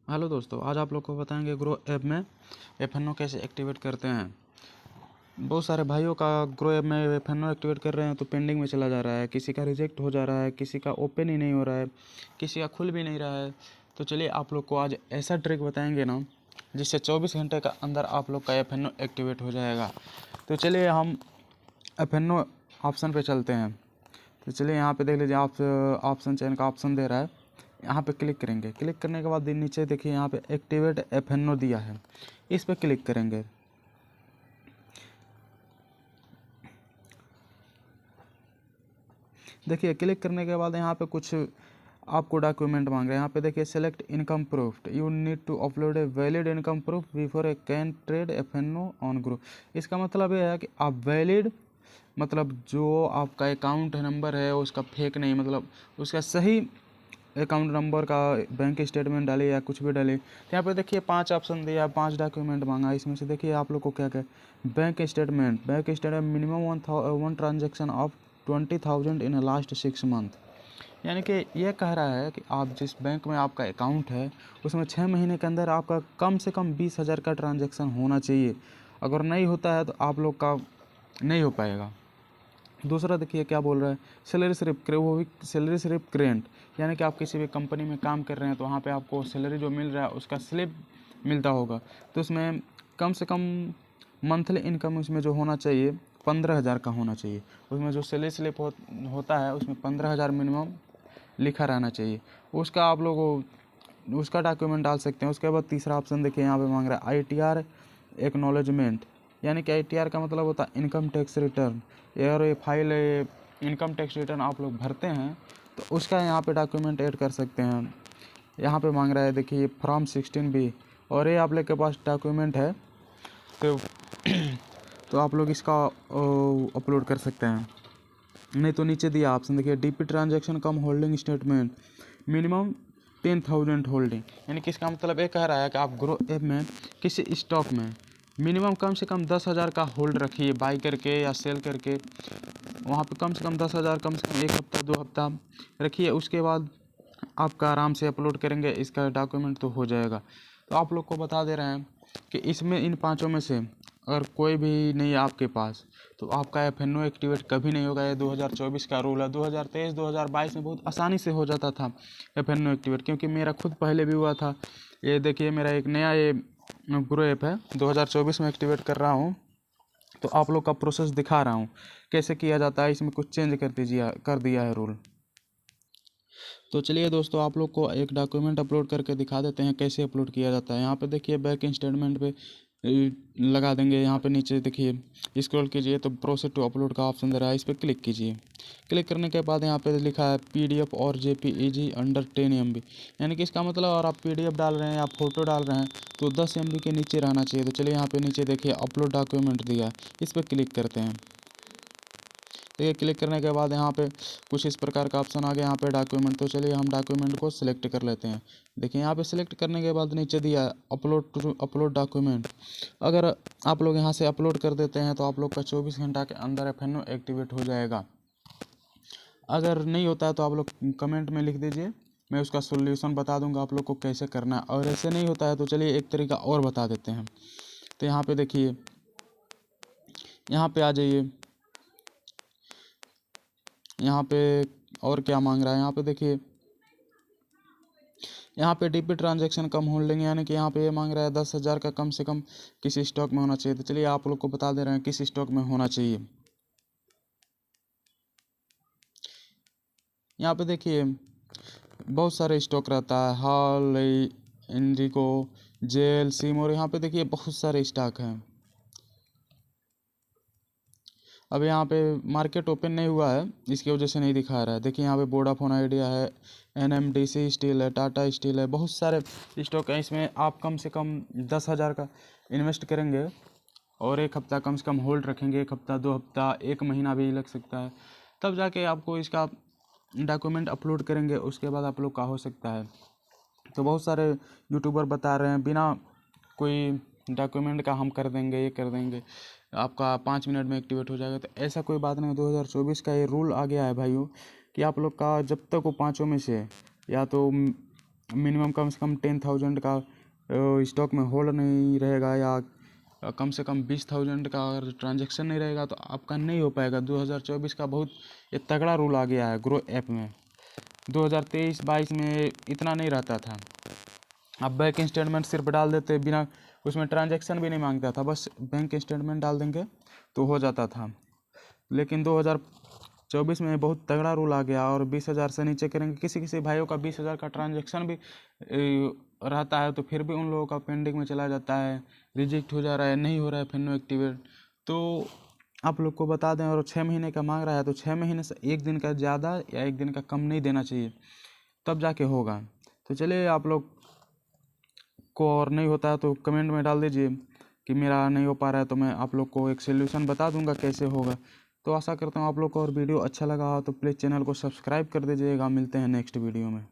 Hello दोस्तों, आज आप लोग को बताएंगे ग्रो ऐप में एफ कैसे एक्टिवेट करते हैं। बहुत सारे भाइयों का ग्रो ऐप में एफ एक्टिवेट कर रहे हैं तो पेंडिंग में चला जा रहा है, किसी का रिजेक्ट हो जा रहा है, किसी का ओपन ही नहीं हो रहा है, किसी का खुल भी नहीं रहा है। तो चलिए आप लोग को आज ऐसा ट्रिक बताएंगे ना जिससे 24 घंटे का अंदर आप लोग का एफ एक्टिवेट हो जाएगा। तो चलिए हम एफ ऑप्शन पे चलते हैं। तो चलिए यहाँ पे देख लीजिए, आप ऑप्शन चयन का ऑप्शन दे रहा है, यहाँ पे क्लिक करेंगे। क्लिक करने के बाद नीचे देखिए यहाँ पे एक्टिवेट एफ दिया है, इस पे क्लिक करेंगे। देखिए क्लिक करने के बाद यहाँ पे कुछ आपको डॉक्यूमेंट मांग रहे हैं। यहाँ पे देखिए select income proof, you need to upload a valid income proof before a can trade F on Groww. इसका मतलब ये है कि आप वैलिड मतलब जो आपका अकाउंट नंबर है उसका फेक नहीं, मतलब उसका सही अकाउंट नंबर का बैंक स्टेटमेंट डाले या कुछ भी डाले। तो यहाँ पे देखिए 5 ऑप्शन दिया, 5 डॉक्यूमेंट मांगा। इसमें से देखिए आप लोग को क्या क्या, bank statement minimum one transaction of 20,000 in last 6 month. यानी कि ये कह रहा है कि आप जिस बैंक में आपका अकाउंट है उसमें 6 महीने के अंदर आपका कम से कम 20,000 का ट्रांजेक्शन होना चाहिए। अगर नहीं होता है तो आप लोग का नहीं हो पाएगा। दूसरा देखिए क्या बोल रहा है, सैलरी स्लिप, वो भी सैलरी स्लिप क्रेंट, यानी कि आप किसी भी कंपनी में काम कर रहे हैं तो वहाँ पे आपको सैलरी जो मिल रहा है उसका स्लिप मिलता होगा। तो उसमें कम से कम मंथली इनकम उसमें जो होना चाहिए 15,000 का होना चाहिए। उसमें जो सैलरी स्लिप होता है उसमें 15,000 मिनिमम लिखा रहना चाहिए। उसका आप लोग उसका डॉक्यूमेंट डाल सकते हैं। उसके बाद तीसरा ऑप्शन देखिए यहाँ पे मांग रहा है ITR एक्नॉलेजमेंट, यानी कि ITR का मतलब होता है इनकम टैक्स रिटर्न। और ये फाइल इनकम टैक्स रिटर्न आप लोग भरते हैं तो उसका यहाँ पे डॉक्यूमेंट ऐड कर सकते हैं। यहाँ पे मांग रहा है देखिए फॉर्म 16B, और ये आप लोग के पास डॉक्यूमेंट है तो तो आप लोग इसका अपलोड कर सकते हैं। नहीं तो नीचे दिया ऑप्शन देखिए DP ट्रांजेक्शन कम होल्डिंग स्टेटमेंट मिनिमम 10,000 होल्डिंग, यानी कि इसका मतलब ये कह रहा है कि आप ग्रो ऐप में किसी स्टॉक में मिनिमम कम से कम 10,000 का होल्ड रखिए, बाई करके या सेल करके। वहाँ पे कम से कम 10,000 कम से कम 1 हफ्ता 2 हफ्ता रखिए। उसके बाद आपका आराम से अपलोड करेंगे, इसका डॉक्यूमेंट तो हो जाएगा। तो आप लोग को बता दे रहे हैं कि इसमें इन पाँचों में से अगर कोई भी नहीं है आपके पास तो आपका एफ एक्टिवेट कभी नहीं होगा। ये 2024 का रूल है। 2023 2022 में बहुत आसानी से हो जाता था एफ एक्टिवेट, क्योंकि मेरा खुद पहले भी हुआ था। ये देखिए मेरा एक नया ये ग्रो ऐप है, 2024 में एक्टिवेट कर रहा हूँ। तो आप लोग का प्रोसेस दिखा रहा हूँ कैसे किया जाता है। इसमें कुछ चेंज कर दिया है रूल। तो चलिए दोस्तों आप लोग को एक डॉक्यूमेंट अपलोड करके दिखा देते हैं कैसे अपलोड किया जाता है। यहाँ पे देखिए बैंक स्टेटमेंट पे लगा देंगे। यहाँ पे नीचे देखिए स्क्रॉल कीजिए तो प्रोसेस टू अपलोड का ऑप्शन दे रहा है, इस पर क्लिक कीजिए। क्लिक करने के बाद यहाँ पे लिखा है PDF और JPEG अंडर 10 MB, यानी कि इसका मतलब अगर आप PDF डाल रहे हैं या फोटो डाल रहे हैं तो 10 MB के नीचे रहना चाहिए। तो चलिए यहाँ पे नीचे देखिए अपलोड डॉक्यूमेंट दिया है, इस पर क्लिक करते हैं। देखिए क्लिक करने के बाद यहाँ पे कुछ इस प्रकार का ऑप्शन आ गया यहाँ पे डॉक्यूमेंट। तो चलिए हम डॉक्यूमेंट को सिलेक्ट कर लेते हैं। देखिए यहाँ पे सिलेक्ट करने के बाद नीचे दिया है अपलोड डॉक्यूमेंट। अगर आप लोग यहाँ से अपलोड कर देते हैं तो आप लोग का 24 घंटा के अंदर एफ एक्टिवेट हो जाएगा। अगर नहीं होता है तो आप लोग कमेंट में लिख दीजिए, मैं उसका सोल्यूशन बता दूंगा आप लोग को कैसे करना है। और ऐसे नहीं होता है तो चलिए एक तरीका और बता देते हैं। तो यहाँ पे देखिए, यहाँ पे आ जाइए। यहाँ पे और क्या मांग रहा है, यहाँ पे देखिए यहाँ पे DP ट्रांजेक्शन कम होल्डिंग, यानी कि यहाँ पे ये मांग रहा है 10,000 का कम से कम किसी स्टॉक में होना चाहिए। तो चलिए आप लोग को बता दे रहे हैं किस स्टॉक में होना चाहिए। यहाँ पे देखिए बहुत सारे स्टॉक रहता है, हॉल, इंडिको, जेल, सिमोर। यहाँ पे देखिए बहुत सारे स्टॉक हैं। अब यहाँ पे मार्केट ओपन नहीं हुआ है, इसकी वजह से नहीं दिखा रहा है। देखिए यहाँ पे वोडाफोन आइडिया है, NMDC स्टील है, टाटा स्टील है, बहुत सारे स्टॉक हैं। इसमें आप कम से कम 10,000 का इन्वेस्ट करेंगे और 1 हफ्ता कम से कम होल्ड रखेंगे, 1 हफ्ता 2 हफ्ता 1 महीना भी लग सकता है, तब जाके आपको इसका डॉक्यूमेंट अपलोड करेंगे, उसके बाद आप लोग का हो सकता है। तो बहुत सारे यूट्यूबर बता रहे हैं बिना कोई डॉक्यूमेंट का हम कर देंगे, ये कर देंगे, आपका 5 मिनट में एक्टिवेट हो जाएगा। तो ऐसा कोई बात नहीं। 2024 का ये रूल आ गया है भाइयों कि आप लोग का जब तक वो पाँचों में से या तो मिनिमम कम से कम 10,000 का स्टॉक में होल्ड नहीं रहेगा, या कम से कम 20,000 का अगर ट्रांजैक्शन नहीं रहेगा तो आपका नहीं हो पाएगा। 2024 का बहुत ये तगड़ा रूल आ गया है ग्रो ऐप में। 2023-22 में इतना नहीं रहता था। आप बैंक स्टेटमेंट सिर्फ डाल देते, बिना उसमें ट्रांजैक्शन भी नहीं मांगता था, बस बैंक स्टेटमेंट डाल देंगे तो हो जाता था। लेकिन 2024 में बहुत तगड़ा रूल आ गया, और 20,000 से नीचे करेंगे। किसी किसी भाइयों का 20,000 का ट्रांजैक्शन भी रहता है, तो फिर भी उन लोगों का पेंडिंग में चला जाता है, रिजेक्ट हो जा रहा है, नहीं हो रहा है फेनो एक्टिवेट। तो आप लोग को बता दें, और 6 महीने का मांग रहा है तो 6 महीने से 1 दिन का ज़्यादा या 1 दिन का कम नहीं देना चाहिए, तब जाके होगा। तो चलिए, आप लोग को और नहीं होता है तो कमेंट में डाल दीजिए कि मेरा नहीं हो पा रहा है, तो मैं आप लोग को एक सोल्यूशन बता दूंगा कैसे होगा। तो आशा करता हूँ आप लोग को और वीडियो अच्छा लगा हो तो प्लीज़ चैनल को सब्सक्राइब कर दीजिएगा। मिलते हैं नेक्स्ट वीडियो में।